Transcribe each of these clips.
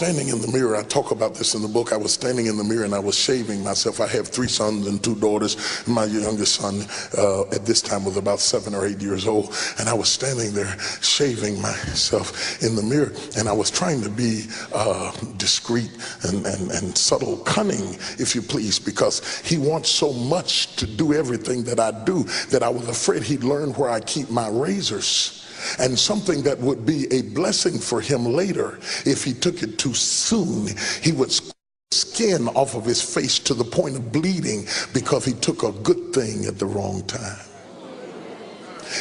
Standing in the mirror, I talk about this in the book. I was standing in the mirror and I was shaving myself. I have 3 sons and 2 daughters. My youngest son at this time was about 7 or 8 years old. And I was standing there shaving myself in the mirror. And I was trying to be discreet and subtle, cunning, if you please, because he wants so much to do everything that I do that I was afraid he'd learn where I keep my razors. And something that would be a blessing for him later, if he took it too soon, he would skin off of his face to the point of bleeding because he took a good thing at the wrong time.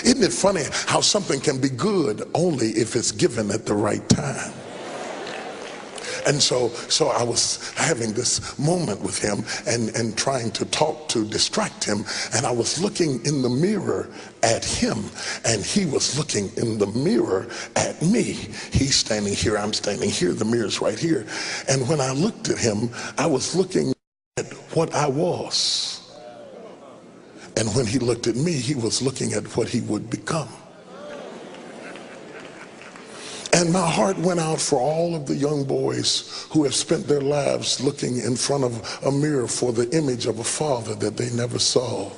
Isn't it funny how something can be good only if it's given at the right time? And so I was having this moment with him and trying to talk to distract him, and I was looking in the mirror at him and he was looking in the mirror at me. He's standing here, I'm standing here, the mirror's right here. And when I looked at him, I was looking at what I was. And when he looked at me, he was looking at what he would become. And my heart went out for all of the young boys who have spent their lives looking in front of a mirror for the image of a father that they never saw.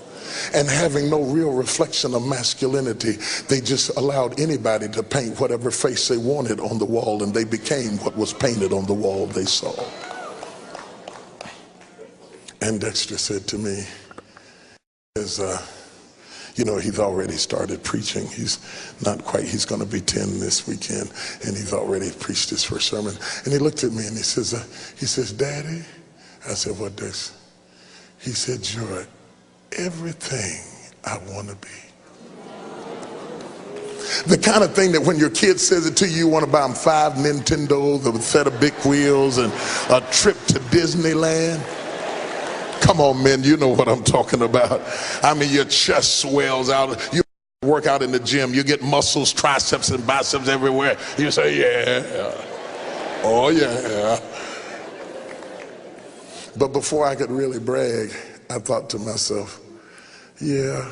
And having no real reflection of masculinity, they just allowed anybody to paint whatever face they wanted on the wall, and they became what was painted on the wall they saw. And Dexter said to me, you know, he's already started preaching. He's not quite, he's going to be 10 this weekend, and he's already preached his first sermon. And he looked at me and he says, Daddy, I said, what, Dex? He said, you're everything I want to be. The kind of thing that when your kid says it to you, you want to buy them 5 Nintendos, a set of big wheels, and a trip to Disneyland. Come on, men, you know what I'm talking about. I mean, your chest swells out. You work out in the gym. You get muscles, triceps and biceps everywhere. You say, yeah. Oh, yeah. But before I could really brag, I thought to myself, yeah,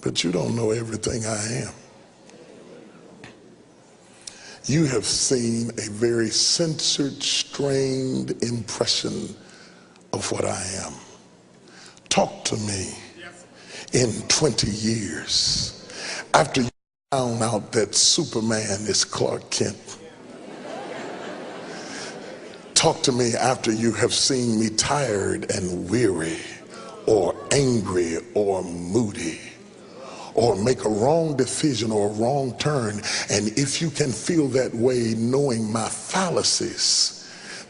but you don't know everything I am. You have seen a very censored, strained impression of what I am. Talk to me in 20 years after you found out that Superman is Clark Kent. Talk to me after you have seen me tired and weary or angry or moody or make a wrong decision or a wrong turn. And if you can feel that way knowing my fallacies,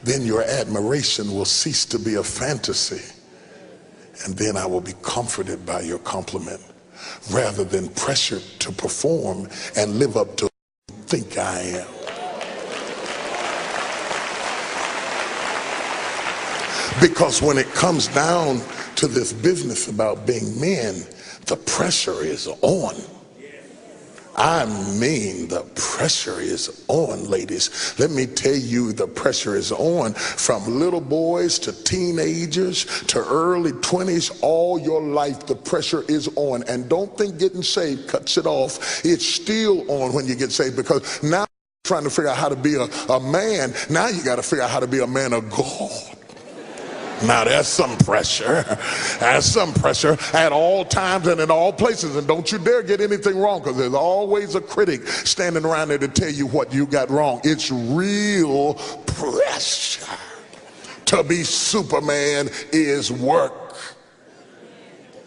then your admiration will cease to be a fantasy, and then I will be comforted by your compliment rather than pressured to perform and live up to what you think I am. Because when it comes down to this business about being men, the pressure is on. I mean, the pressure is on, ladies. Let me tell you, the pressure is on from little boys to teenagers to early 20s. All your life, the pressure is on. And don't think getting saved cuts it off. It's still on when you get saved, because now you're trying to figure out how to be a man. Now you got to figure out how to be a man of God. Now there's some pressure. There's some pressure at all times and in all places. And don't you dare get anything wrong, because there's always a critic standing around there to tell you what you got wrong. It's real pressure. To be Superman is work.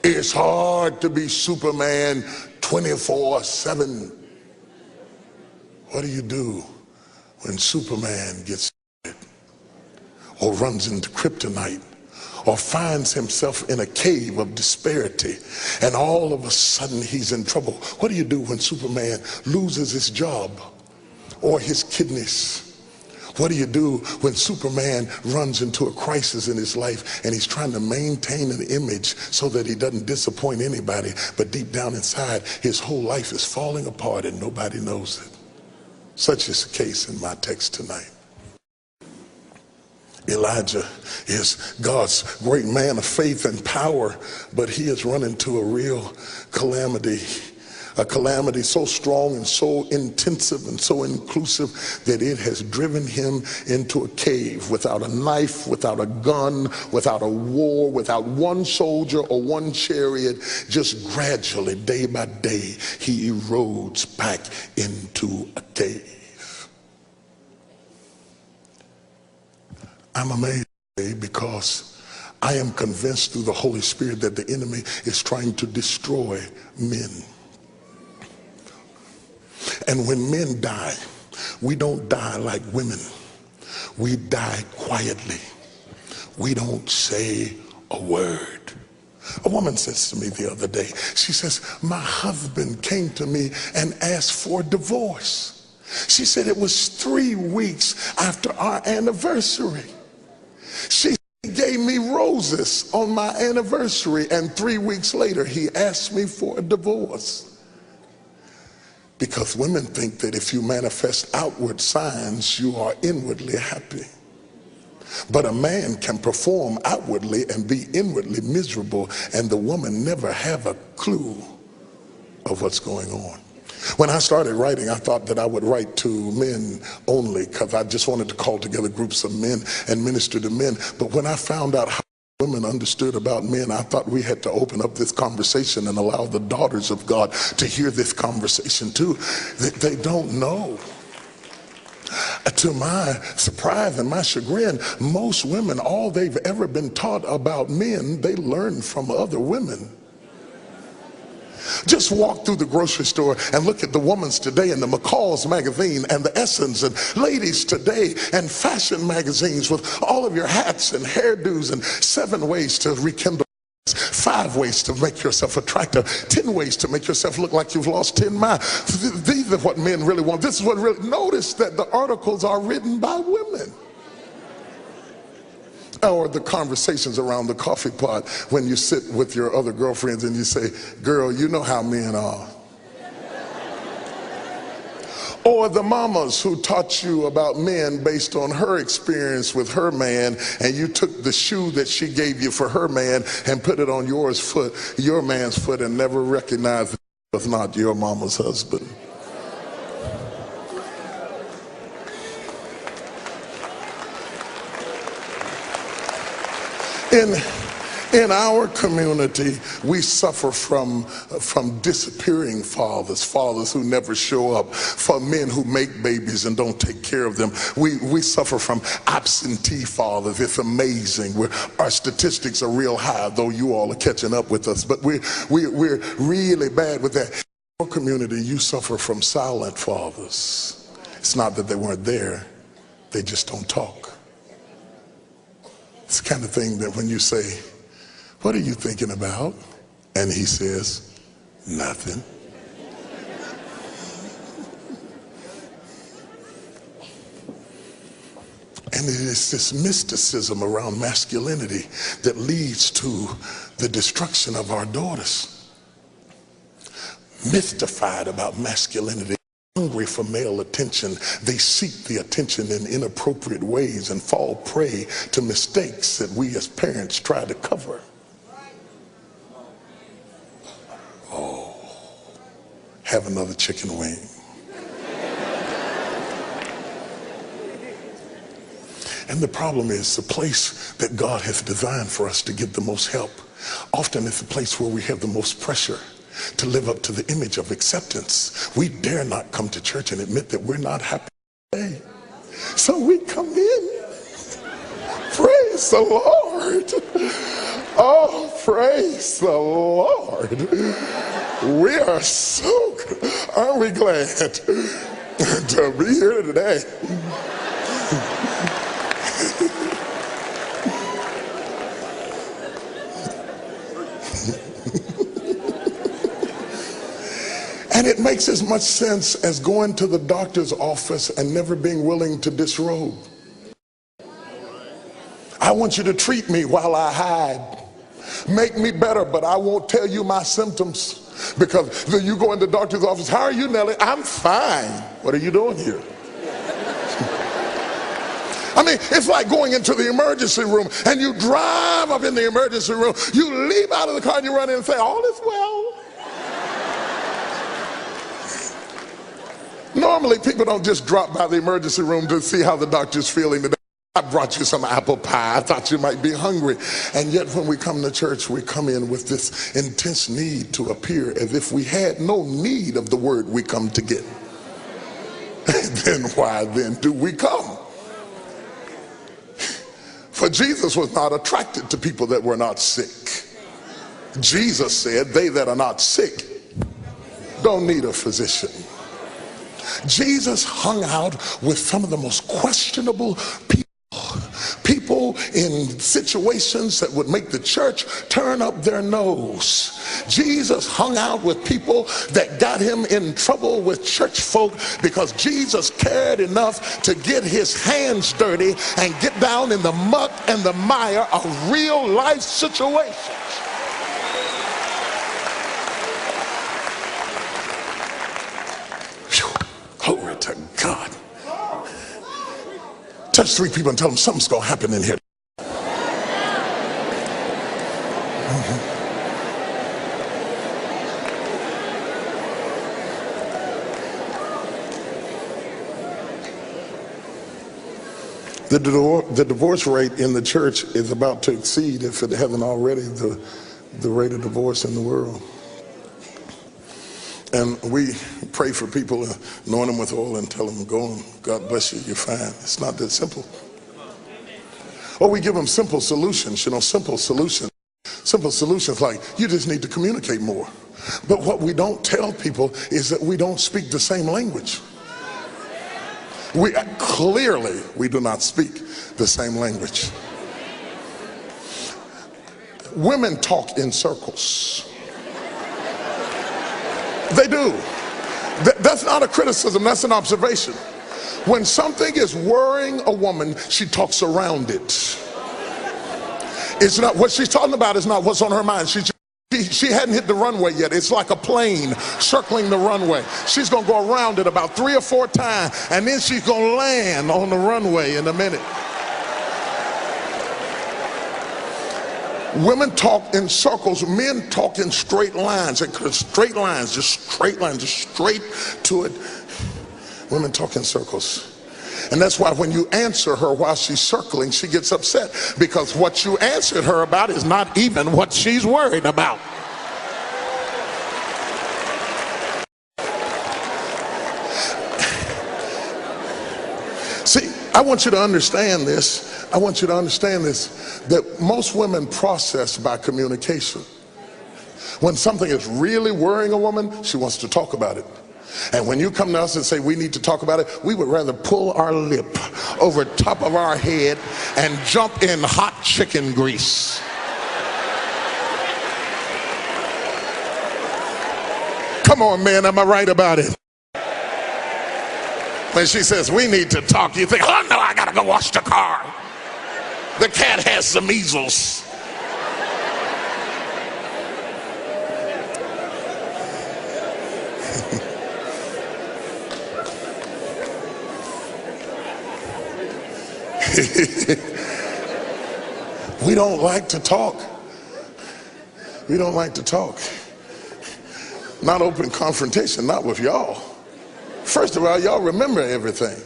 It's hard to be Superman 24/7. What do you do when Superman gets or runs into kryptonite, or finds himself in a cave of disparity, and all of a sudden he's in trouble? What do you do when Superman loses his job or his kidneys? What do you do when Superman runs into a crisis in his life and he's trying to maintain an image so that he doesn't disappoint anybody, but deep down inside his whole life is falling apart and nobody knows it? Such is the case in my text tonight. Elijah is God's great man of faith and power, but he has run into a real calamity, A calamity so strong and so intensive and so inclusive that it has driven him into a cave without a knife, without a gun, without a war, without one soldier or one chariot. Just gradually, day by day, he erodes back into a cave. I'm amazed because I am convinced through the Holy Spirit that the enemy is trying to destroy men. And when men die, we don't die like women. We die quietly. We don't say a word. A woman says to me the other day, she says, my husband came to me and asked for divorce. She said it was 3 weeks after our anniversary. She gave me roses on my anniversary, and 3 weeks later he asked me for a divorce. Because women think that if you manifest outward signs, you are inwardly happy. But a man can perform outwardly and be inwardly miserable, and the woman never have a clue of what's going on. When I started writing, I thought that I would write to men only because I just wanted to call together groups of men and minister to men. But when I found out how women understood about men, I thought we had to open up this conversation and allow the daughters of God to hear this conversation too. They don't know. To my surprise and my chagrin, most women, all they've ever been taught about men, they learn from other women. Just walk through the grocery store and look at the Woman's Today and the McCall's magazine and the Essence and Ladies Today and fashion magazines with all of your hats and hairdos and 7 ways to rekindle, 5 ways to make yourself attractive, 10 ways to make yourself look like you've lost 10 miles. These are what men really want. This is what really, notice that the articles are written by women. Or the conversations around the coffee pot when you sit with your other girlfriends and you say, girl, you know how men are. Or the mamas who taught you about men based on her experience with her man, and you took the shoe that she gave you for her man and put it on your man's foot, and never recognized it was not your mama's husband. In our community, we suffer from disappearing fathers who never show up, for men who make babies and don't take care of them. We suffer from absentee fathers. It's amazing. Our statistics are real high, though you all are catching up with us, but we're really bad with that. In our community, you suffer from silent fathers. It's not that they weren't there, they just don't talk. It's the kind of thing that when you say, what are you thinking about? And he says, nothing. And it is this mysticism around masculinity that leads to the destruction of our daughters. Mystified about masculinity. Hungry for male attention, they seek the attention in inappropriate ways and fall prey to mistakes that we as parents try to cover. Oh, have another chicken wing. And the problem is the place that God has designed for us to get the most help. Often it's the place where we have the most pressure to live up to the image of acceptance. We dare not come to church and admit that we're not happy today. So we come in. Praise the Lord. Oh, praise the Lord. We are so good. Aren't we glad to be here today? And it makes as much sense as going to the doctor's office and never being willing to disrobe. I want you to treat me while I hide. Make me better, but I won't tell you my symptoms. Because then you go in the doctor's office, how are you, Nellie? I'm fine. What are you doing here? I mean, it's like going into the emergency room and you drive up in the emergency room, you leap out of the car and you run in and say, all is well. Normally, people don't just drop by the emergency room to see how the doctor's feeling today. I brought you some apple pie. I thought you might be hungry. And yet when we come to church, we come in with this intense need to appear as if we had no need of the word we come to get. Then why then do we come? For Jesus was not attracted to people that were not sick. Jesus said, they that are not sick don't need a physician. Jesus hung out with some of the most questionable people in situations that would make the church turn up their nose. Jesus hung out with people that got him in trouble with church folk because Jesus cared enough to get his hands dirty and get down in the muck and the mire of real life situations. Glory to God. Touch 3 people and tell them something's going to happen in here. The divorce rate in the church is about to exceed, if it hasn't already, the rate of divorce in the world. And we pray for people, anoint them with oil and tell them, go on, God bless you, you're fine. It's not that simple. Or we give them simple solutions, simple solutions. Simple solutions like, you just need to communicate more. But what we don't tell people is that we don't speak the same language. Clearly, we do not speak the same language. Women talk in circles. They do. That's not a criticism, that's an observation. When something is worrying a woman, she talks around it. It's not what she's talking about, is not what's on her mind. She hadn't hit the runway yet. It's like a plane circling the runway. She's gonna go around it about 3 or 4 times, and then she's gonna land on the runway in a minute. Women talk in circles, men talk in straight lines, just straight to it. Women talk in circles. And that's why when you answer her while she's circling, she gets upset, because what you answered her about is not even what she's worried about. See, I want you to understand this. That most women process by communication. When something is really worrying a woman, she wants to talk about it. And when you come to us and say we need to talk about it, we would rather pull our lip over top of our head and jump in hot chicken grease. Come on, man, am I right about it? When she says we need to talk, you think, oh no, I gotta go wash the car. The cat has the measles. We don't like to talk. We don't like to talk. Not open confrontation, not with y'all. First of all, y'all remember everything.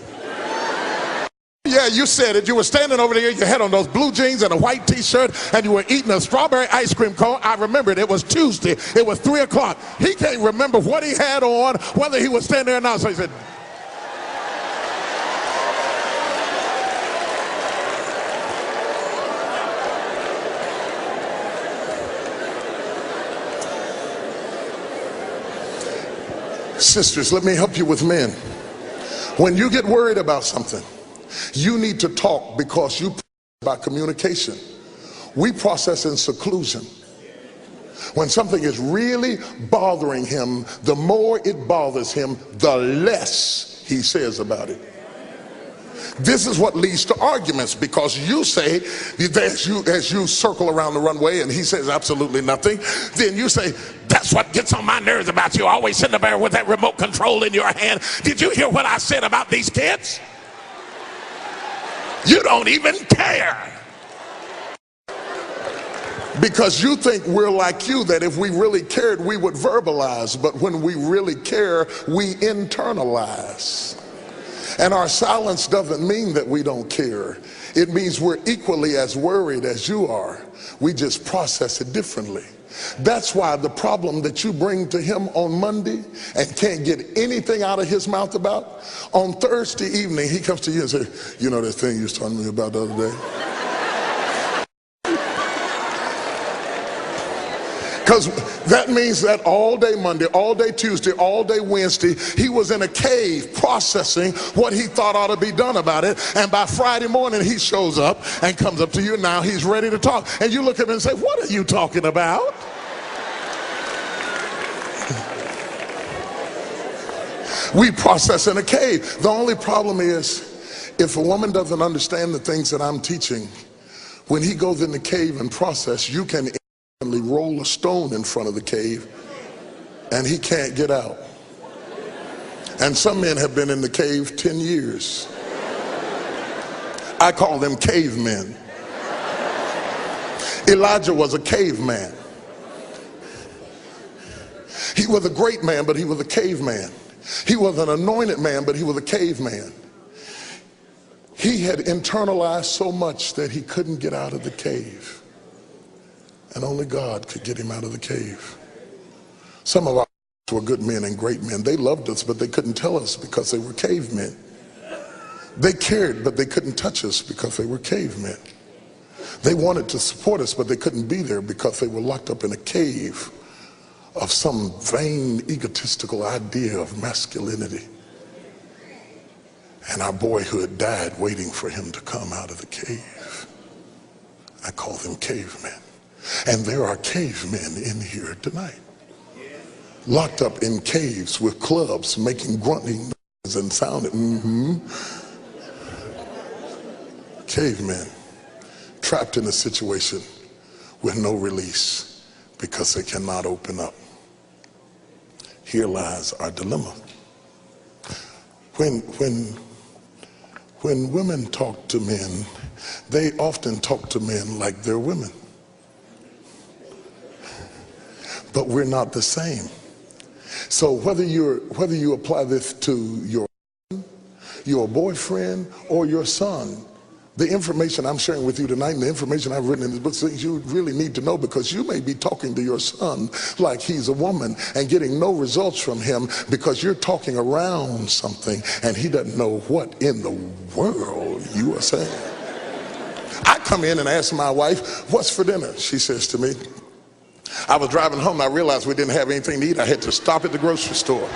Yeah, you said it. You were standing over there, you had on those blue jeans and a white t-shirt, and you were eating a strawberry ice cream cone. I remember it. It was Tuesday. It was 3 o'clock. He can't remember what he had on, whether he was standing there or not. So he said, sisters, let me help you with men. When you get worried about something, you need to talk, because you by communication. We process in seclusion. When something is really bothering him, the more it bothers him, the less he says about it. This is what leads to arguments, because you say, as you circle around the runway and he says absolutely nothing, then you say, that's what gets on my nerves about you, always sitting there with that remote control in your hand. Did you hear what I said about these kids? You don't even care. Because you think we're like you, that if we really cared, we would verbalize. But when we really care, we internalize. And our silence doesn't mean that we don't care. It means we're equally as worried as you are. We just process it differently. That's why the problem that you bring to him on Monday and can't get anything out of his mouth about, on Thursday evening, he comes to you and says, you know that thing you was telling me about the other day? Because that means that all day Monday, all day Tuesday, all day Wednesday, he was in a cave processing what he thought ought to be done about it. And by Friday morning, he shows up and comes up to you. Now he's ready to talk. And you look at him and say, what are you talking about? We process in a cave. The only problem is, if a woman doesn't understand the things that I'm teaching, when he goes in the cave and process, you can roll a stone in front of the cave and he can't get out. And some men have been in the cave 10 years. I call them cavemen. Elijah was a caveman. He was a great man, but he was a caveman. He was an anointed man, but he was a caveman. He had internalized so much that he couldn't get out of the cave. And only God could get him out of the cave. Some of our were good men and great men. They loved us, but they couldn't tell us because they were cavemen. They cared, but they couldn't touch us because they were cavemen. They wanted to support us, but they couldn't be there because they were locked up in a cave of some vain, egotistical idea of masculinity. And our boyhood died waiting for him to come out of the cave. I call them cavemen. And there are cavemen in here tonight, locked up in caves with clubs, making grunting noises and sounding. Cavemen trapped in a situation with no release because they cannot open up. Here lies our dilemma. When women talk to men, they often talk to men like they're women. But we're not the same. So whether you apply this to your boyfriend or your son, the information I'm sharing with you tonight and the information I've written in this book, things you really need to know, because you may be talking to your son like he's a woman and getting no results from him because you're talking around something and he doesn't know what in the world you are saying. I come in and ask my wife, what's for dinner? She says to me, I was driving home and I realized we didn't have anything to eat. I had to stop at the grocery store.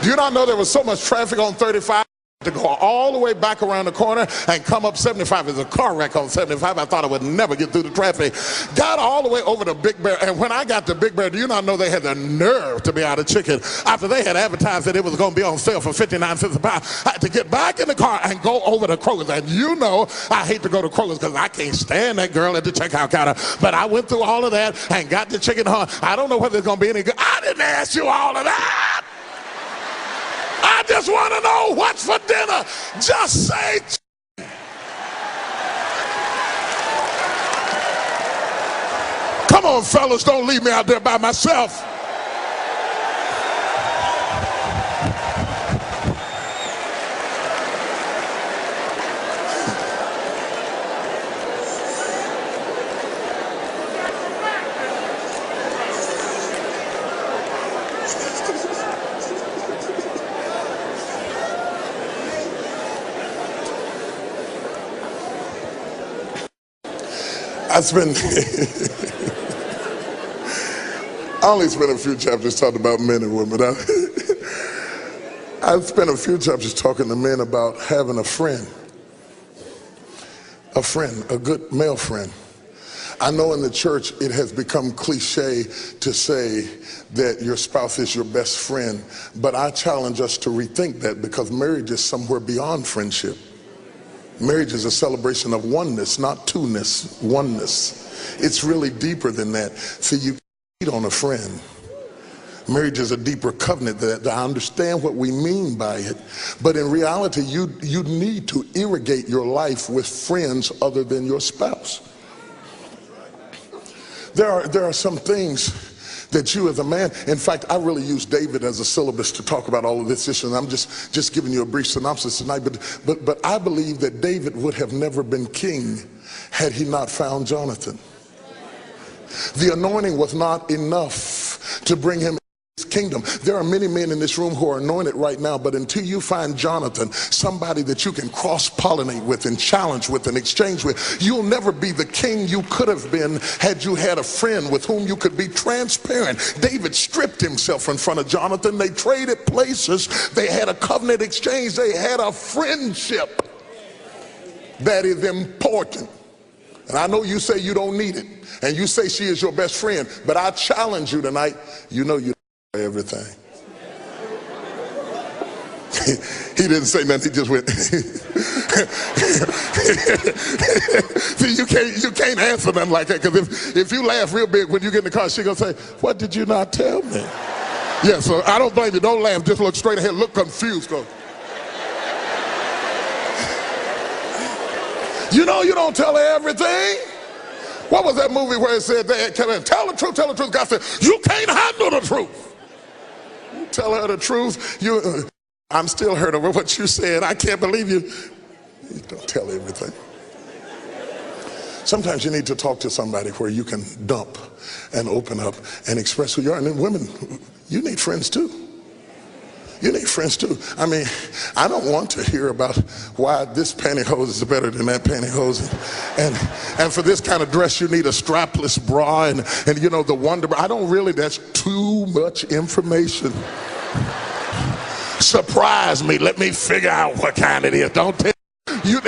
Do you not know there was so much traffic on 35 to go all the way back around the corner and come up 75? There's a car wreck on 75. I thought I would never get through the traffic. Got all the way over to Big Bear, and when I got to Big Bear, do you not know they had the nerve to be out of chicken after they had advertised that it was going to be on sale for 59 cents a pound? I had to get back in the car and go over to Kroger's. And you know I hate to go to Kroger's because I can't stand that girl at the checkout counter. But I went through all of that and got the chicken hung. I don't know whether it's going to be any good. I didn't ask you all of that. I just want to know what's for dinner. Just say come on, fellas, don't leave me out there by myself. I only spent a few chapters talking about men and women. I spent a few chapters talking to men about having a friend, a good male friend. I know in the church it has become cliche to say that your spouse is your best friend, but I challenge us to rethink that, because marriage is somewhere beyond friendship. Marriage is a celebration of oneness, not two-ness, oneness. It's really deeper than that. See, you cheat on a friend. Marriage is a deeper covenant that I understand what we mean by it, but in reality, you need to irrigate your life with friends other than your spouse. there are some things that you as a man, in fact, I really use David as a syllabus to talk about all of this issue, and I'm just giving you a brief synopsis tonight, but I believe that David would have never been king had he not found Jonathan. The anointing was not enough to bring him his kingdom. There are many men in this room who are anointed right now, but until you find Jonathan, somebody that you can cross-pollinate with and challenge with and exchange with, you'll never be the king you could have been had you had a friend with whom you could be transparent. David stripped himself in front of Jonathan. They traded places. They had a covenant exchange. They had a friendship that is important. And I know you say you don't need it, and you say she is your best friend, but I challenge you tonight. You know you everything. He didn't say nothing. He just went. See, you can't answer nothing like that, because if you laugh real big when you get in the car, she gonna say, "What did you not tell me?" Yeah, so I don't blame you. Don't laugh. Just look straight ahead. Look confused. Go. You know you don't tell her everything. What was that movie where it said, tell the truth, tell the truth? God said, you can't handle the truth. You tell her the truth. I'm still hurt over what you said. I can't believe you. You don't tell everything. Sometimes you need to talk to somebody where you can dump and open up and express who you are. And then women, you need friends too. You need friends too. I mean, I don't want to hear about why this pantyhose is better than that pantyhose. And for this kind of dress, you need a strapless bra and you know, the Wonder Bra. I don't really, that's too much information. Surprise me. Let me figure out what kind it is. Don't tell you.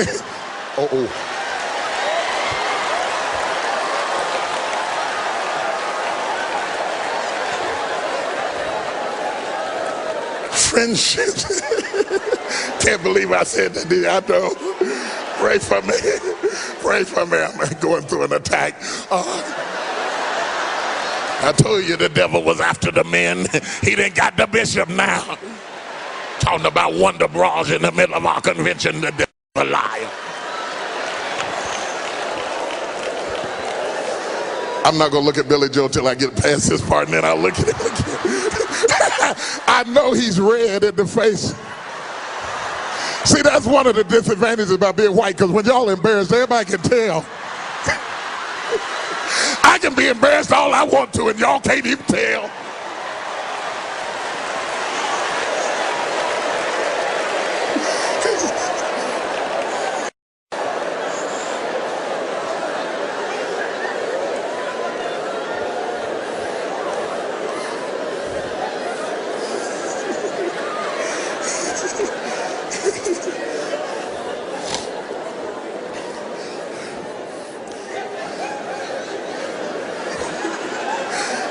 Oh. Friendship. Can't believe I said that, did I know? Pray for me. Pray for me. I'm going through an attack. I told you the devil was after the men. He done got the bishop now. Talking about Wonder Bras in the middle of our convention. The devil's a liar. I'm not going to look at Billy Joe till I get past this part, and then I'll look at him again. I know he's red in the face. See, that's one of the disadvantages about being white, because when y'all embarrassed, everybody can tell. I can be embarrassed all I want to, and y'all can't even tell.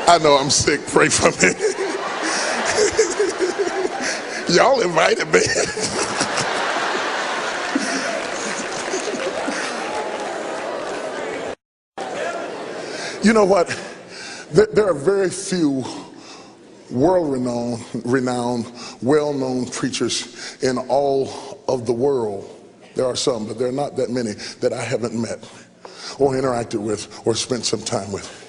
I know I'm sick. Pray for me. Y'all invited me. You know what? There are very few world-renowned, well-known preachers in all of the world. There are some, but there are not that many that I haven't met or interacted with or spent some time with.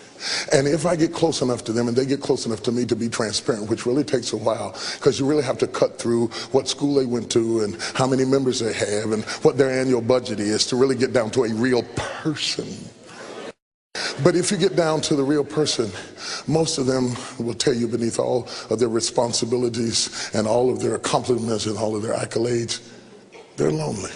And if I get close enough to them and they get close enough to me to be transparent, which really takes a while, because you really have to cut through what school they went to and how many members they have and what their annual budget is to really get down to a real person. But if you get down to the real person, most of them will tell you beneath all of their responsibilities and all of their accomplishments and all of their accolades, they're lonely.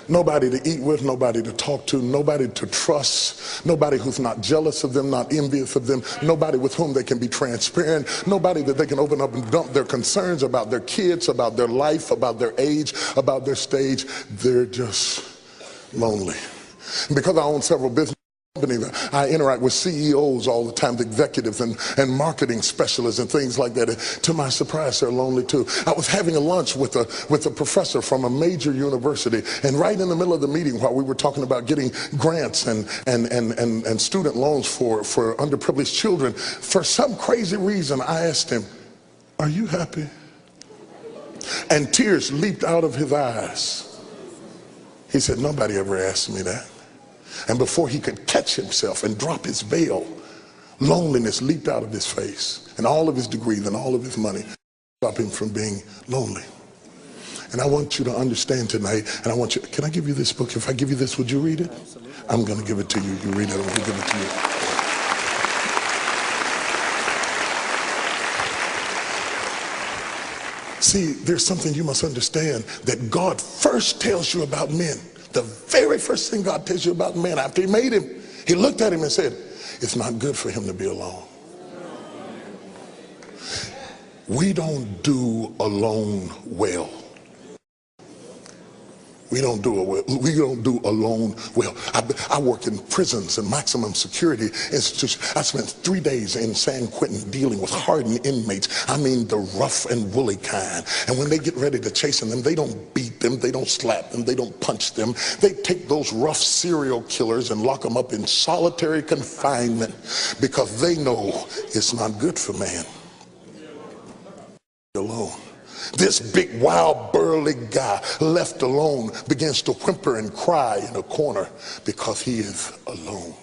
Nobody to eat with, nobody to talk to, nobody to trust, nobody who's not jealous of them, not envious of them, nobody with whom they can be transparent, nobody that they can open up and dump their concerns about their kids, about their life, about their age, about their stage. They're just lonely. And because I own several businesses, I interact with CEOs all the time, executives and marketing specialists and things like that. And to my surprise, they're lonely too. I was having a lunch with a professor from a major university, and right in the middle of the meeting, while we were talking about getting grants and student loans for underprivileged children, for some crazy reason, I asked him, "Are you happy?" And tears leaped out of his eyes. He said, "Nobody ever asked me that." And before he could catch himself and drop his veil, loneliness leaped out of his face, and all of his degrees and all of his money stopped him from being lonely. And I want you to understand tonight, and I want you, can I give you this book? If I give you this, would you read it? Absolutely. I'm going to give it to you. You read it, I'm going to give it to you. See, there's something you must understand, that God first tells you about men. The very first thing God tells you about men after he made him, he looked at him and said, it's not good for him to be alone. We don't do alone well. We don't do alone well. I work in prisons and maximum security institutions. I spent 3 days in San Quentin dealing with hardened inmates. I mean the rough and woolly kind. And when they get ready to chasten them, they don't beat them, they don't slap them, they don't punch them. They take those rough serial killers and lock them up in solitary confinement because they know it's not good for man alone. This big, wild, burly guy left alone begins to whimper and cry in a corner because he is alone.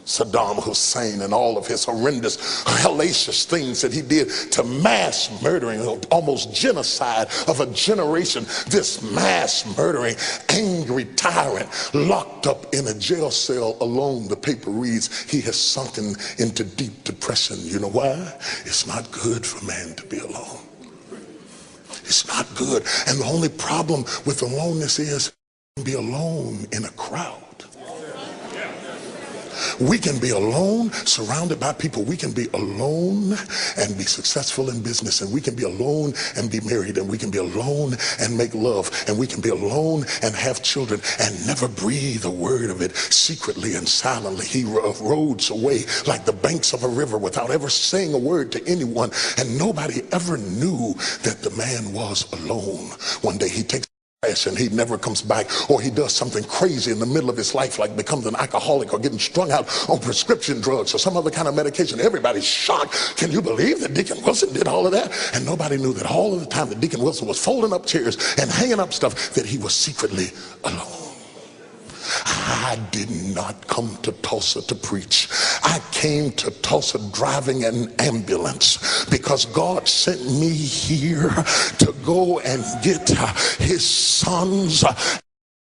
Saddam Hussein and all of his horrendous, hellacious things that he did to mass murdering, almost genocide of a generation. This mass murdering, angry tyrant locked up in a jail cell alone. The paper reads, he has sunken into deep depression. You know why? It's not good for man to be alone. It's not good. And the only problem with aloneness is be alone in a crowd. We can be alone, surrounded by people. We can be alone and be successful in business, and we can be alone and be married, and we can be alone and make love, and we can be alone and have children and never breathe a word of it secretly and silently. He roads away like the banks of a river without ever saying a word to anyone, and nobody ever knew that the man was alone. One day he takes and he never comes back, or he does something crazy in the middle of his life, like becomes an alcoholic or getting strung out on prescription drugs or some other kind of medication. Everybody's shocked. Can you believe that Deacon Wilson did all of that? And nobody knew that all of the time that Deacon Wilson was folding up chairs and hanging up stuff, that he was secretly alone. I did not come to Tulsa to preach. I came to Tulsa driving an ambulance because God sent me here to go and get his sons,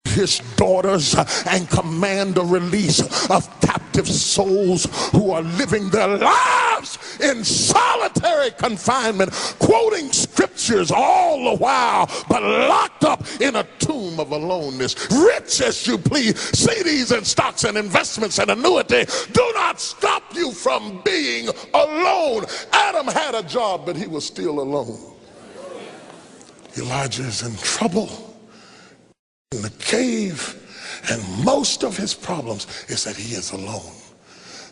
his daughters, and command a release of captive souls who are living their lives in solitary confinement, quoting scriptures all the while, but locked up in a tomb of aloneness. Rich as you please, CDs and stocks and investments and annuity do not stop you from being alone. Adam had a job, but he was still alone. Elijah is in trouble in the cave, and most of his problems is that he is alone.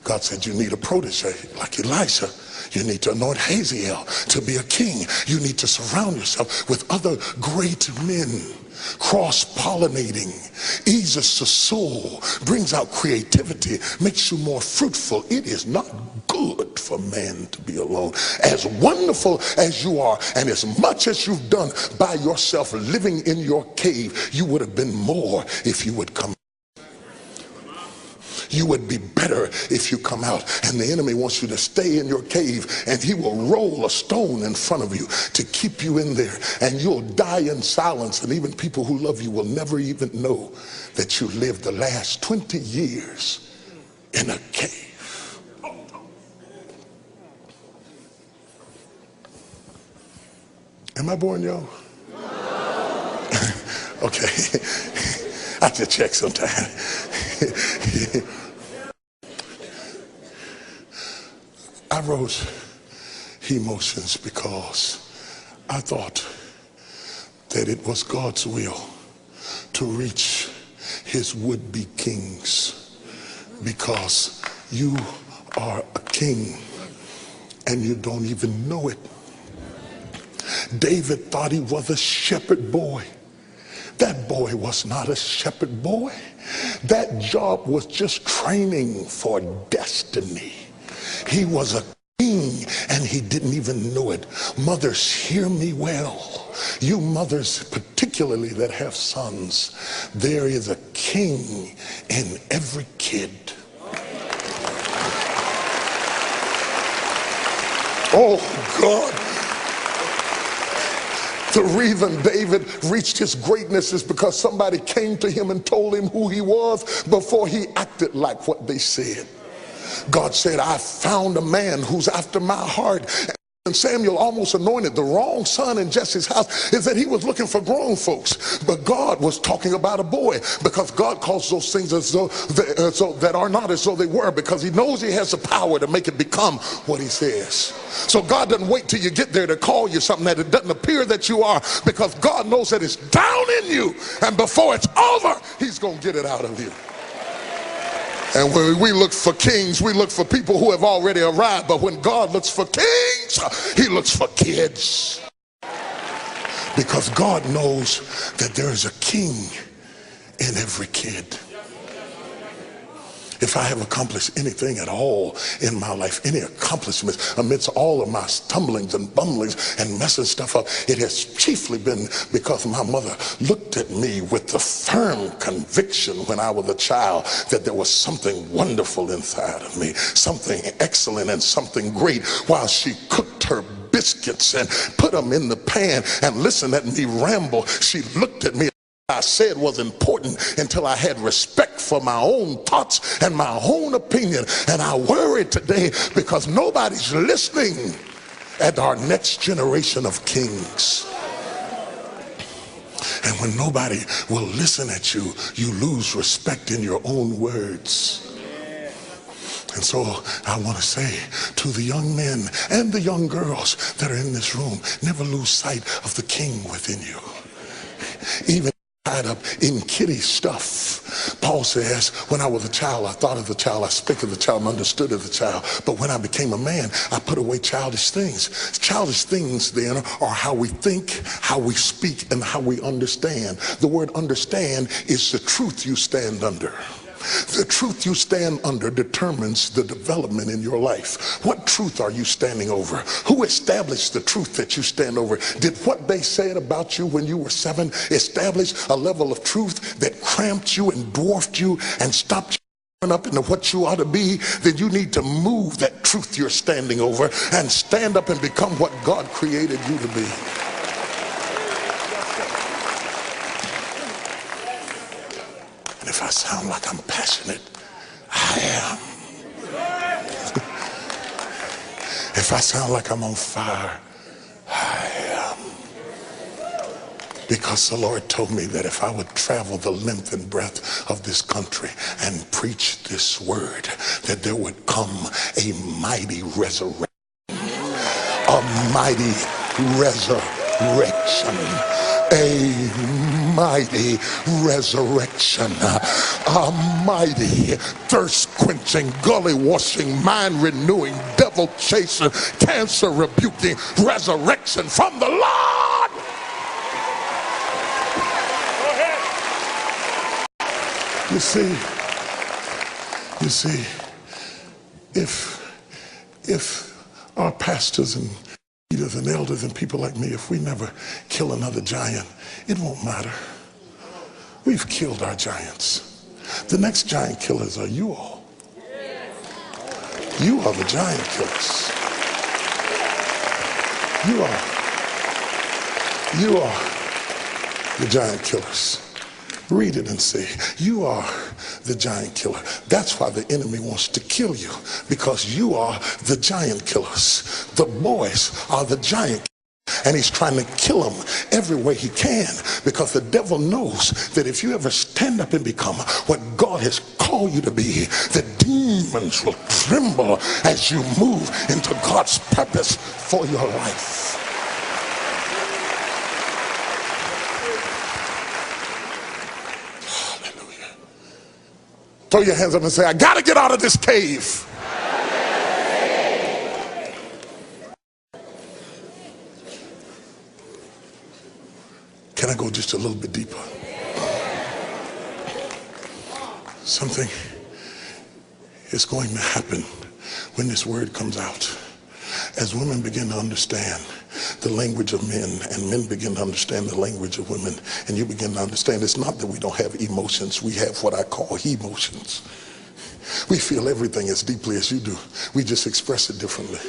God said, you need a protege like Elisha. You need to anoint Hazael to be a king. You need to surround yourself with other great men. Cross-pollinating eases the soul, brings out creativity, makes you more fruitful. It is not good for man to be alone. As wonderful as you are, and as much as you've done by yourself living in your cave, you would have been more if you would come. You would be better if you come out. And the enemy wants you to stay in your cave, and he will roll a stone in front of you to keep you in there, and you'll die in silence, and even people who love you will never even know that you lived the last 20 years in a cave. Am I boring y'all? Okay. I have to check sometime. I wrote Emotions because I thought that it was God's will to reach his would-be kings, because you are a king and you don't even know it. David thought he was a shepherd boy. That boy was not a shepherd boy. That job was just training for destiny. He was a king and he didn't even know it. Mothers, hear me well. You mothers, particularly that have sons, there is a king king in every kid. Oh God. The reason David reached his greatness is because somebody came to him and told him who he was before he acted like what they said. God said, I found a man who's after my heart. And Samuel almost anointed the wrong son in Jesse's house, is that he was looking for grown folks, but God was talking about a boy, because God calls those things as though that are not as though they were, because he knows he has the power to make it become what he says. So God doesn't wait till you get there to call you something that it doesn't appear that you are, because God knows that it's down in you, and before it's over, he's gonna get it out of you. And when we look for kings, we look for people who have already arrived. But when God looks for kings, he looks for kids. Because God knows that there is a king in every kid. If I have accomplished anything at all in my life, any accomplishments amidst all of my stumblings and bumblings and messing stuff up, it has chiefly been because my mother looked at me with the firm conviction when I was a child that there was something wonderful inside of me, something excellent and something great, while she cooked her biscuits and put them in the pan and listened at me ramble. She looked at me. I said was important until I had respect for my own thoughts and my own opinion. And I worry today because nobody's listening at our next generation of kings. And when nobody will listen at you, you lose respect in your own words. And so I want to say to the young men and the young girls that are in this room, never lose sight of the king within you. Even tied up in kiddie stuff. Paul says, when I was a child, I thought of the child, I spake of the child, and understood of the child. But when I became a man, I put away childish things. Childish things then are how we think, how we speak, and how we understand. The word understand is the truth you stand under. The truth you stand under determines the development in your life. What truth are you standing over? Who established the truth that you stand over? Did what they said about you when you were 7 establish a level of truth that cramped you and dwarfed you and stopped you up into what you ought to be? Then you need to move that truth you're standing over and stand up and become what God created you to be. And if I sound like I'm passionate, I am. If I sound like I'm on fire, I am. Because the Lord told me that if I would travel the length and breadth of this country and preach this word, that there would come a mighty resurrection. A mighty resurrection. A mighty resurrection, a mighty thirst-quenching, gully-washing, mind-renewing, devil-chasing, cancer-rebuking resurrection from the Lord. You see, if our pastors and leaders and elders and people like me, if we never kill another giant, it won't matter. We've killed our giants. The next giant killers are you all. You are the giant killers. You are the giant killers. Read it and see. You are the giant killer. That's why the enemy wants to kill you, because you are the giant killers. The boys are the giant killers. And he's trying to kill them every way he can, because the devil knows that if you ever stand up and become what God has called you to be, the demons will tremble as you move into God's purpose for your life. Hallelujah. Throw your hands up and say, I got to get out of this cave. Can I go just a little bit deeper? Something is going to happen when this word comes out. As women begin to understand the language of men, and men begin to understand the language of women, and you begin to understand it's not that we don't have emotions. We have what I call he-motions. We feel everything as deeply as you do. We just express it differently.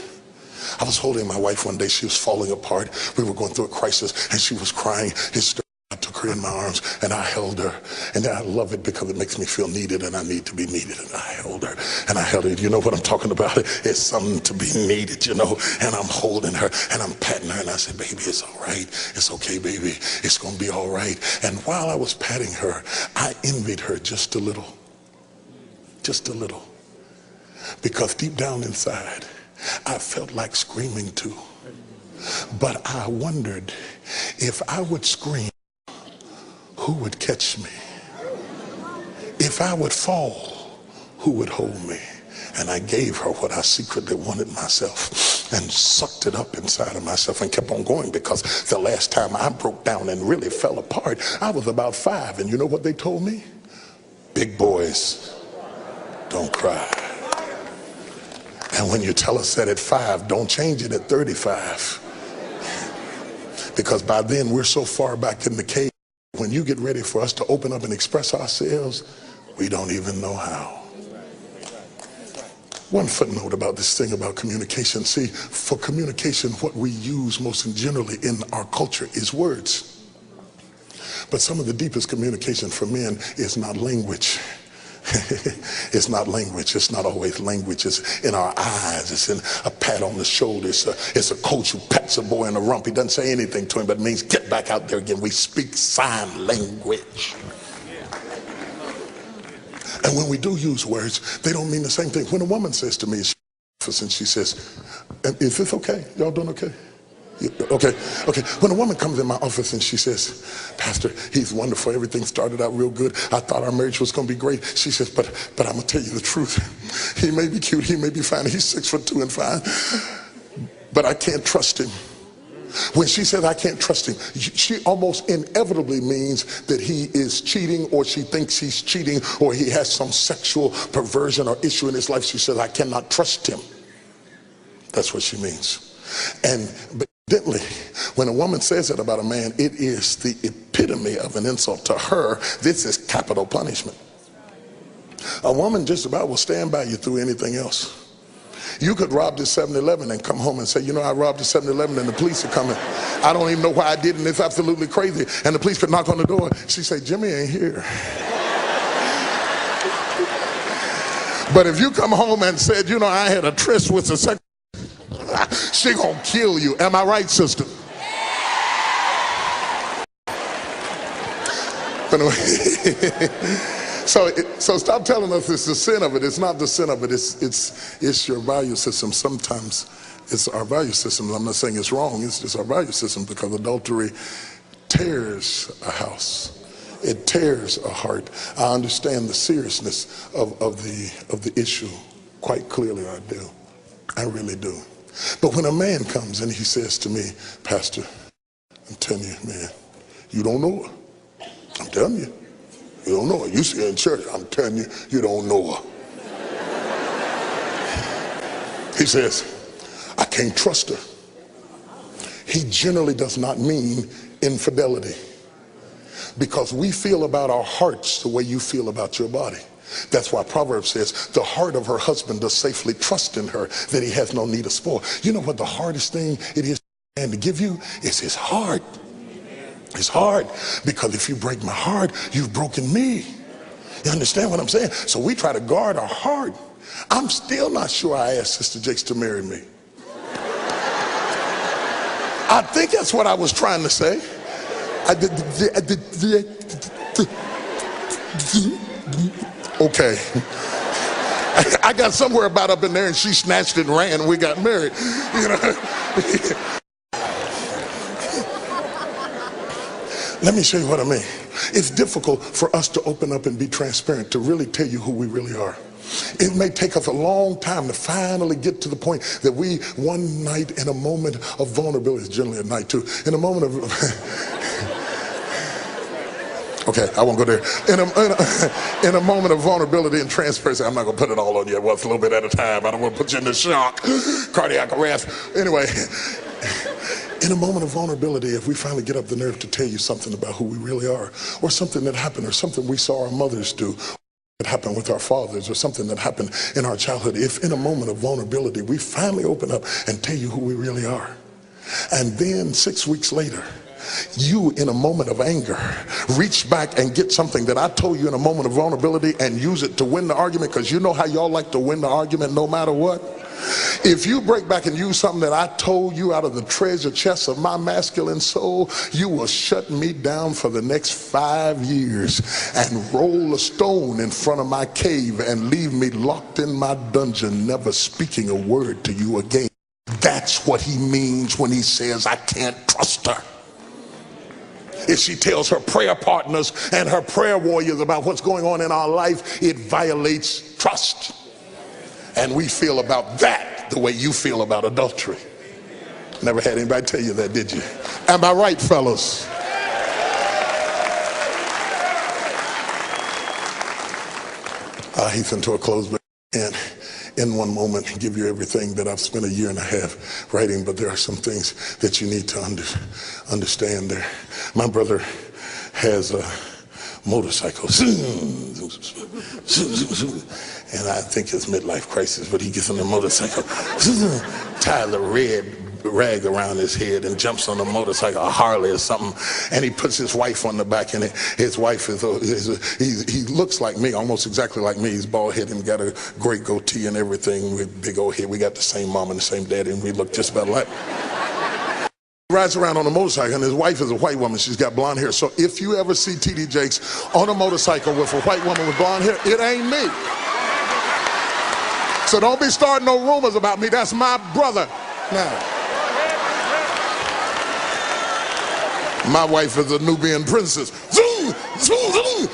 I was holding my wife one day. She was falling apart. We were going through a crisis, and she was crying hysterically. I took her in my arms, and I held her. And I love it because it makes me feel needed, and I need to be needed. And I held her, and I held her. You know what I'm talking about? It's something to be needed, you know. And I'm holding her, and I'm patting her, and I said, baby, it's all right. It's okay, baby. It's going to be all right. And while I was patting her, I envied her just a little. Just a little. Because deep down inside, I felt like screaming too. But I wondered if I would scream, who would catch me? If I would fall, who would hold me? And I gave her what I secretly wanted myself and sucked it up inside of myself and kept on going, because the last time I broke down and really fell apart, I was about 5. And you know what they told me? Big boys don't cry. And when you tell us that at 5, don't change it at 35. Because by then we're so far back in the cave. When you get ready for us to open up and express ourselves, we don't even know how. One footnote about this thing about communication. See, for communication, what we use most generally in our culture is words. But some of the deepest communication for men is not language. It's not language. It's not always language. It's in our eyes. It's in a pat on the shoulder. It's a coach who pats a boy in the rump. He doesn't say anything to him, but it means get back out there again. We speak sign language. And when we do use words, they don't mean the same thing. When a woman says to me, and she says, is this okay? Y'all doing okay? Okay. When a woman comes in my office and she says, Pastor, he's wonderful. Everything started out real good. I thought our marriage was going to be great. She says, but I'm going to tell you the truth. He may be cute. He may be fine. He's 6'2" and fine. But I can't trust him. When she says I can't trust him, she almost inevitably means that he is cheating, or she thinks he's cheating, or he has some sexual perversion or issue in his life. She says, I cannot trust him. That's what she means. But evidently, when a woman says that about a man, it is the epitome of an insult to her. This is capital punishment. A woman just about will stand by you through anything else. You could rob this 7-Eleven and come home and say, you know, I robbed the 7-Eleven and the police are coming. I don't even know why I did, and it's absolutely crazy. And the police could knock on the door. She say, Jimmy ain't here. But if you come home and said, you know, I had a tryst with the secretary, she gonna kill you. Am I right, sister? So stop telling us it's the sin of it. It's not the sin of it. It's your value system. Sometimes it's our value system. I'm not saying it's wrong. It's just our value system, because adultery tears a house. It tears a heart. I understand the seriousness of the issue quite clearly. I do. I really do. But when a man comes and he says to me, Pastor, I'm telling you, man, you don't know her. I'm telling you. You don't know her. You see her in church. I'm telling you, you don't know her. He says, I can't trust her. He generally does not mean infidelity, because we feel about our hearts the way you feel about your body. That's why Proverbs says, the heart of her husband does safely trust in her, that he has no need of spoil. You know what the hardest thing it is for a man to give you? Is his heart. It's hard, because if you break my heart, you've broken me. You understand what I'm saying? So we try to guard our heart. I'm still not sure I asked Sister Jakes to marry me. I think that's what I was trying to say. Okay. I got somewhere about up in there, and she snatched it and ran, and we got married. You know. Let me show you what I mean. It's difficult for us to open up and be transparent, to really tell you who we really are. It may take us a long time to finally get to the point that we, one night, in a moment of vulnerability, it's generally at night too, in a moment of okay, I won't go there. In a moment of vulnerability and transparency, I'm not going to put it all on you. Well, it's a little bit at a time. I don't want to put you in the shock, cardiac arrest. Anyway, In a moment of vulnerability, if we finally get up the nerve to tell you something about who we really are, or something that happened, or something we saw our mothers do, that happened with our fathers, or something that happened in our childhood, if in a moment of vulnerability we finally open up and tell you who we really are, and then 6 weeks later you in a moment of anger reach back and get something that I told you in a moment of vulnerability and use it to win the argument, because you know how y'all like to win the argument no matter what. If you break back and use something that I told you out of the treasure chest of my masculine soul, you will shut me down for the next 5 years and roll a stone in front of my cave and leave me locked in my dungeon, never speaking a word to you again. That's what he means when he says I can't trust her. If she tells her prayer partners and her prayer warriors about what's going on in our life, it violates trust. And we feel about that the way you feel about adultery. Never had anybody tell you that, did you? Am I right, fellas? I hasten to a close, but and in one moment give you everything that I've spent 1.5 years writing, but there are some things that you need to understand there. My brother has a motorcycle, and I think it's midlife crisis, but he gets on the motorcycle, ties a red rag around his head and jumps on a motorcycle, a Harley or something, and he puts his wife on the back, and his wife he looks like me, almost exactly like me. He's bald headed and got a great goatee and everything, with big old head. We got the same mom and the same daddy, and we look just about alike. He rides around on a motorcycle, and his wife is a white woman. She's got blonde hair. So if you ever see T.D. Jakes on a motorcycle with a white woman with blonde hair, it ain't me. So don't be starting no rumors about me. That's my brother. Now, my wife is a Nubian princess. Zoom, zoom, zoom.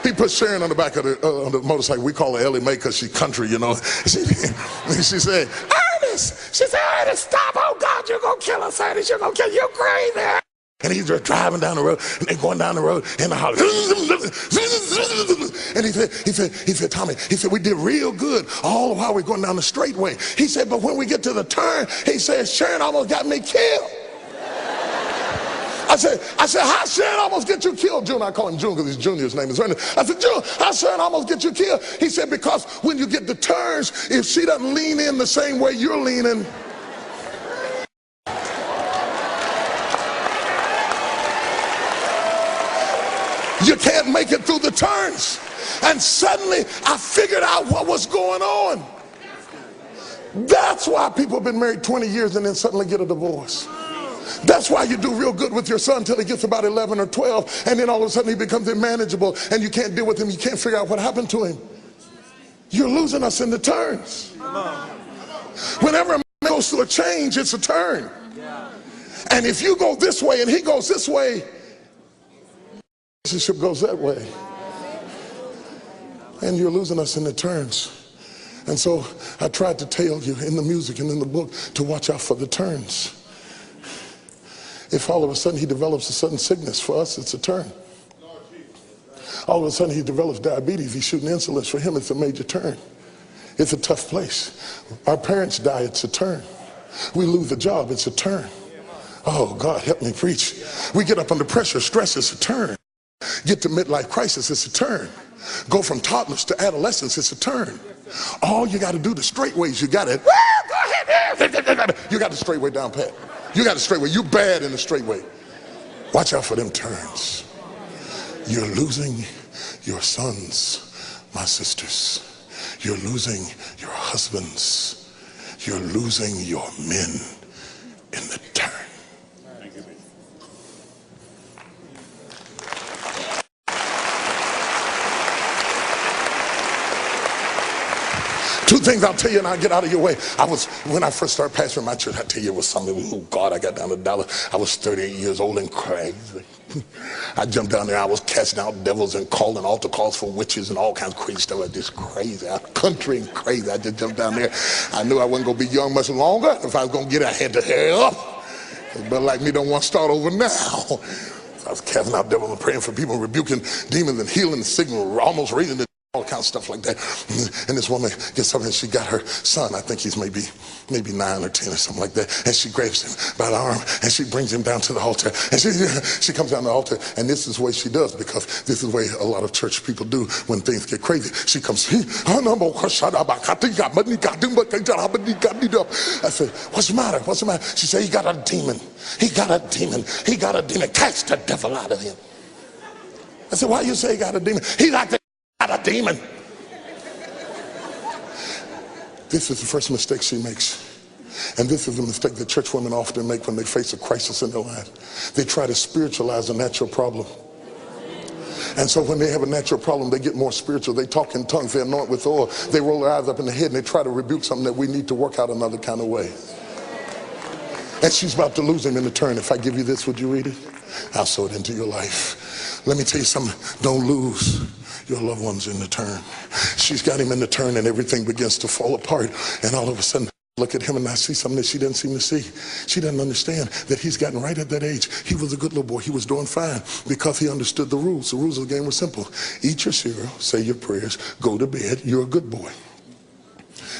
He put Sharon on the back of the motorcycle. We call her Ellie Mae because she's country, you know. She said, Ernest. She said, Ernest, stop. Oh, God, you're going to kill us, Ernest. You're going to kill. You're crazy. And he's just driving down the road, and they're going down the road in the house. And he said, Tommy, he said, we did real good all the while we're going down the straightway. He said, but when we get to the turn, he said, Sharon almost got me killed. I said, how Sharon almost get you killed? June, I call him June because his junior's name is Ernest. I said, June, how Sharon almost get you killed? He said, because when you get the turns, if she doesn't lean in the same way you're leaning, you can't make it through the turns. And suddenly I figured out what was going on. That's why people have been married 20 years and then suddenly get a divorce. That's why you do real good with your son until he gets about 11 or 12, and then all of a sudden he becomes unmanageable and you can't deal with him. You can't figure out what happened to him. You're losing us in the turns. Whenever a man goes through a change, it's a turn. And if you go this way and he goes this way, the relationship goes that way. And you're losing us in the turns. And so I tried to tell you in the music and in the book to watch out for the turns. If all of a sudden he develops a sudden sickness, for us it's a turn. All of a sudden he develops diabetes, he's shooting insulin, for him it's a major turn. It's a tough place. Our parents die, it's a turn. We lose a job, it's a turn. Oh, God, help me preach. We get up under pressure, stress, it's a turn. Get to midlife crisis, it's a turn. Go from toddlers to adolescence, it's a turn. All you got to do, the straight ways, you got it. You got the straight way down pat. You got the straight way. You bad in the straight way. Watch out for them turns. You're losing your sons, my sisters. You're losing your husbands. You're losing your men in the turn. Two things I'll tell you and I'll get out of your way. When I first started pastoring my church, I tell you it was something, oh God, I got down to Dallas. I was 38 years old and crazy. I jumped down there, I was casting out devils and calling altar calls for witches and all kinds of crazy stuff. I just crazy, country and crazy. I just jumped down there. I knew I wasn't going to be young much longer. If I was going to get it, I had to hurry up. But like me don't want to start over now. So I was casting out devils and praying for people, rebuking demons and healing the sick, almost raising the kind of stuff like that. And this woman gets up and she got her son, I think he's maybe 9 or 10 or something like that, and she grabs him by the arm and she brings him down to the altar, and she comes down the altar, and this is the way she does, because this is the way a lot of church people do when things get crazy. She comes, I said, what's the matter? What's the matter? She said, he got a demon. He got a demon. He got a demon. Cast the devil out of him. I said, why you say he got a demon? He got a demon. This is the first mistake she makes. And this is a mistake that church women often make when they face a crisis in their life. They try to spiritualize a natural problem. And so when they have a natural problem, they get more spiritual. They talk in tongues, they anoint with oil, they roll their eyes up in the head, and they try to rebuke something that we need to work out another kind of way. And she's about to lose him in the turn. If I give you this, would you read it? I'll sow it into your life. Let me tell you something. Don't lose your loved ones in the turn. She's got him in the turn, and everything begins to fall apart. And all of a sudden, look at him and I see something that she doesn't seem to see. She doesn't understand that he's gotten right at that age. He was a good little boy. He was doing fine because he understood the rules. The rules of the game were simple. Eat your cereal, say your prayers, go to bed. You're a good boy.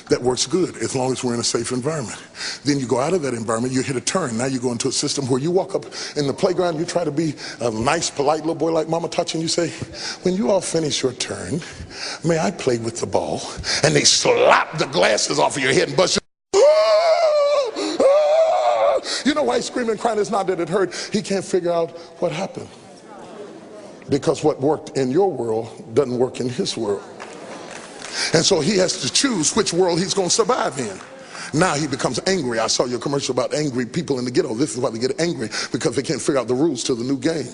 That works good as long as we're in a safe environment. Then you go out of that environment, you hit a turn. Now you go into a system where you walk up in the playground, you try to be a nice, polite little boy like Mama touching you, say, when you all finish your turn, may I play with the ball? And they slap the glasses off of your head and bust you. You know why he's screaming and crying? It's not that it hurt. He can't figure out what happened. Because what worked in your world doesn't work in his world. And so he has to choose which world he's going to survive in. Now he becomes angry. I saw your commercial about angry people in the ghetto. This is why they get angry, because they can't figure out the rules to the new game.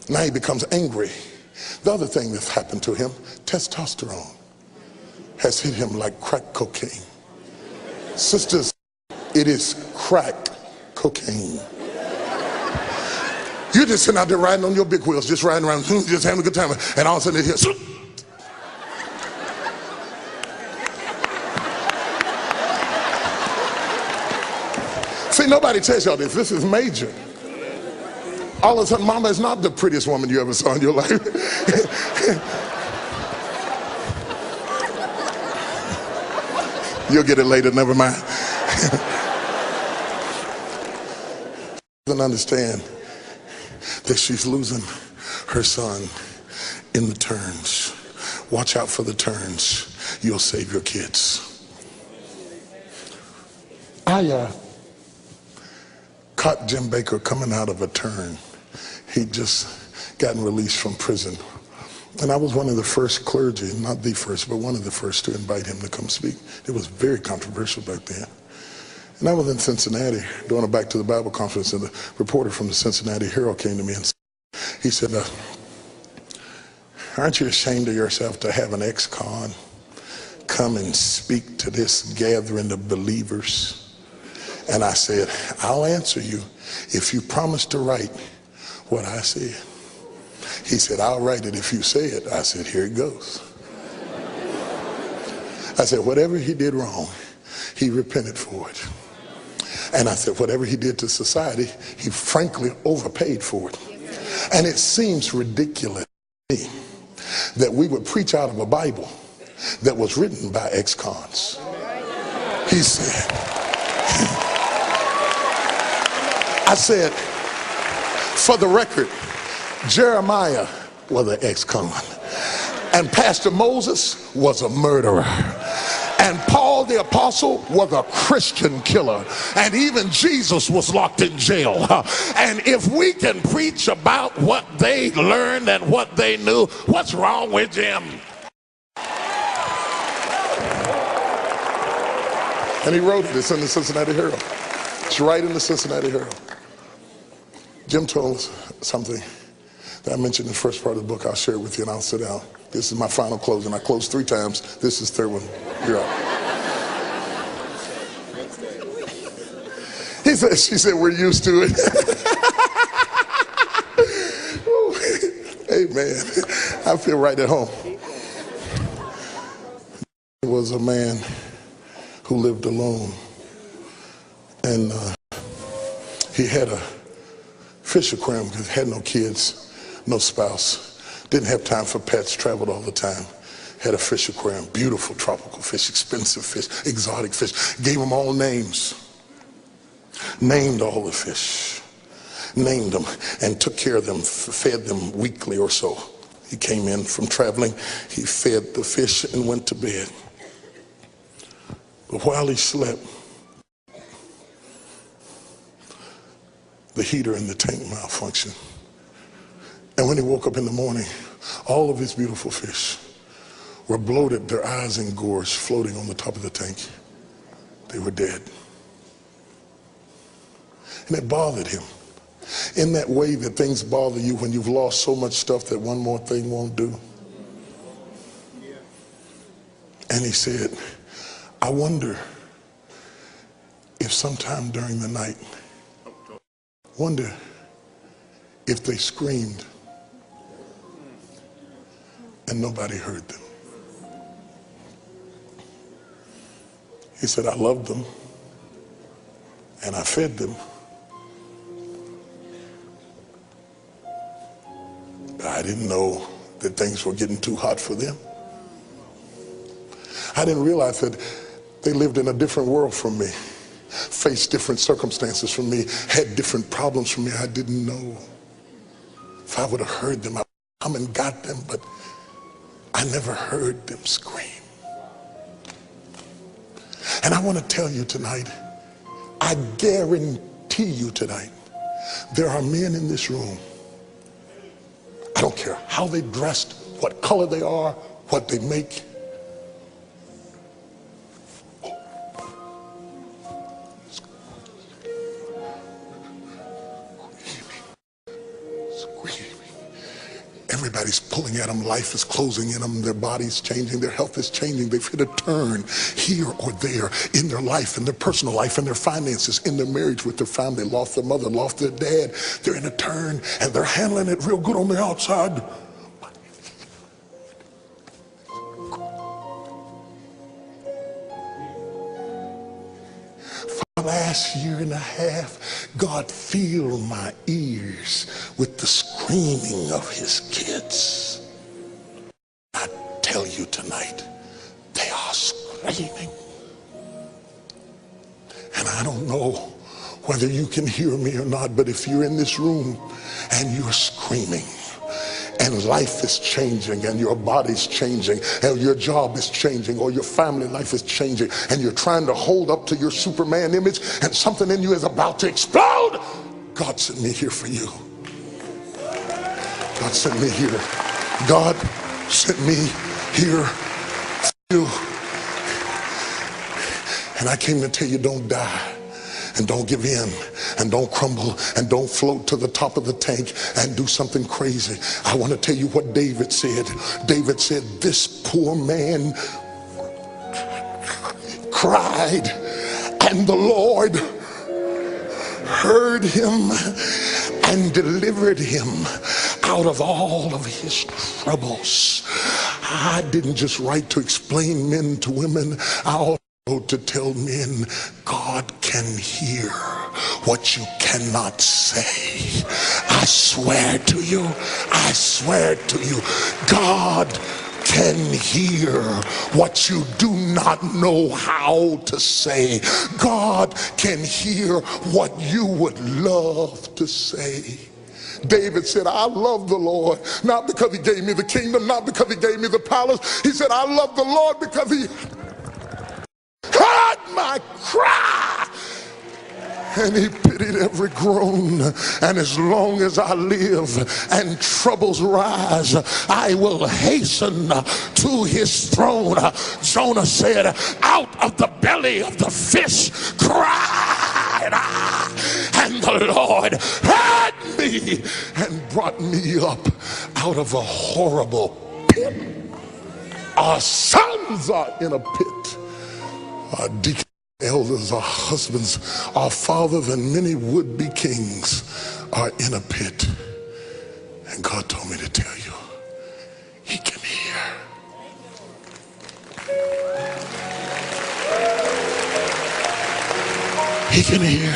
Now he becomes angry. The other thing that's happened to him, testosterone has hit him like crack cocaine. Sisters, it is crack cocaine. You're just sitting out there riding on your big wheels, just riding around, just having a good time, and all of a sudden it hits. See, nobody tells y'all this. This is major. All of a sudden, mama is not the prettiest woman you ever saw in your life. You'll get it later, never mind. Doesn't understand that she's losing her son in the turns. Watch out for the turns. You'll save your kids. I caught Jim Baker coming out of a turn. He'd just gotten released from prison. And I was one of the first clergy, not the first, but one of the first to invite him to come speak. It was very controversial back then. And I was in Cincinnati doing a Back to the Bible conference, and the reporter from the Cincinnati Herald came to me and he said, aren't you ashamed of yourself to have an ex-con come and speak to this gathering of believers? And I said, I'll answer you if you promise to write what I said. He said, I'll write it if you say it. I said, here it goes. I said, whatever he did wrong, he repented for it. And I said, whatever he did to society, he frankly overpaid for it. And it seems ridiculous to me that we would preach out of a Bible that was written by ex-cons. He said, I said, for the record, Jeremiah was an ex-con, and Pastor Moses was a murderer, and Paul the apostle was a Christian killer, and even Jesus was locked in jail. And if we can preach about what they learned and what they knew, what's wrong with Jim? And he wrote it. It's in the Cincinnati Herald. It's right in the Cincinnati Herald. Jim told us something that I mentioned in the first part of the book. I'll share it with you and I'll sit down. This is my final closing. I closed 3 times. This is the third one. You're up. She said, we're used to it. Hey, man, I feel right at home. He was a man who lived alone. And he had a fish aquarium because he had no kids, no spouse, Didn't have time for pets, traveled all the time. Had a fish aquarium, beautiful tropical fish, expensive fish, exotic fish. Gave them all names. Named all the fish. Named them and took care of them, fed them weekly or so. He came in from traveling, he fed the fish and went to bed. But while he slept, the heater in the tank malfunctioned. And when he woke up in the morning, all of his beautiful fish were bloated, their eyes engorged, floating on the top of the tank. They were dead. And it bothered him. In that way that things bother you when you've lost so much stuff that one more thing won't do. And he said, I wonder if sometime during the night, wonder if they screamed and nobody heard them. He said, I loved them and I fed them. I didn't know that things were getting too hot for them. I didn't realize that they lived in a different world from me, faced different circumstances from me, had different problems from me. I didn't know. If I would have heard them, I would have come and got them, but I never heard them scream. And I want to tell you tonight, I guarantee you tonight, there are men in this room, I don't care how they dressed, what color they are, what they make. Screaming. Everybody's pulling at them. Life is closing in them. Their body's changing. Their health is changing. They've hit a turn here or there in their life, in their personal life, in their finances, in their marriage with their family. Lost their mother, lost their dad. They're in a turn and they're handling it real good on the outside. Last year and a half, God filled my ears with the screaming of his kids. I tell you tonight, they are screaming. And I don't know whether you can hear me or not, but if you're in this room and you're screaming, and life is changing, and your body's changing, and your job is changing, or your family life is changing, and you're trying to hold up to your Superman image, and something in you is about to explode, God sent me here for you. God sent me here. God sent me here for you. And I came to tell you, don't die. And don't give in, and don't crumble, and don't float to the top of the tank and do something crazy. I want to tell you what David said. David said, this poor man cried, and the Lord heard him and delivered him out of all of his troubles. I didn't just write to explain men to women. I also to tell men, God can hear what you cannot say. I swear to you, I swear to you, God can hear what you do not know how to say. God can hear what you would love to say. David said, I love the Lord, not because he gave me the kingdom, not because he gave me the palace. He said, I love the Lord because he heard my cry and he pitied every groan. And as long as I live and troubles rise, I will hasten to his throne. Jonah said, out of the belly of the fish cried I, and the Lord heard me and brought me up out of a horrible pit. Our sons are in a pit. Our deacons, elders, our husbands, our fathers, and many would-be kings are in a pit. And God told me to tell you, he can hear. He can hear.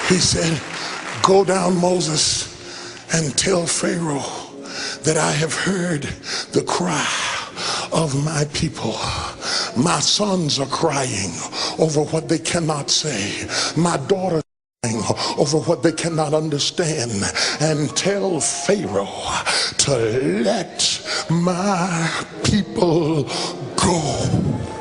He said, go down, Moses, and tell Pharaoh that I have heard the cry of my people. My sons are crying over what they cannot say. My daughters over what they cannot understand, and tell Pharaoh to let my people go.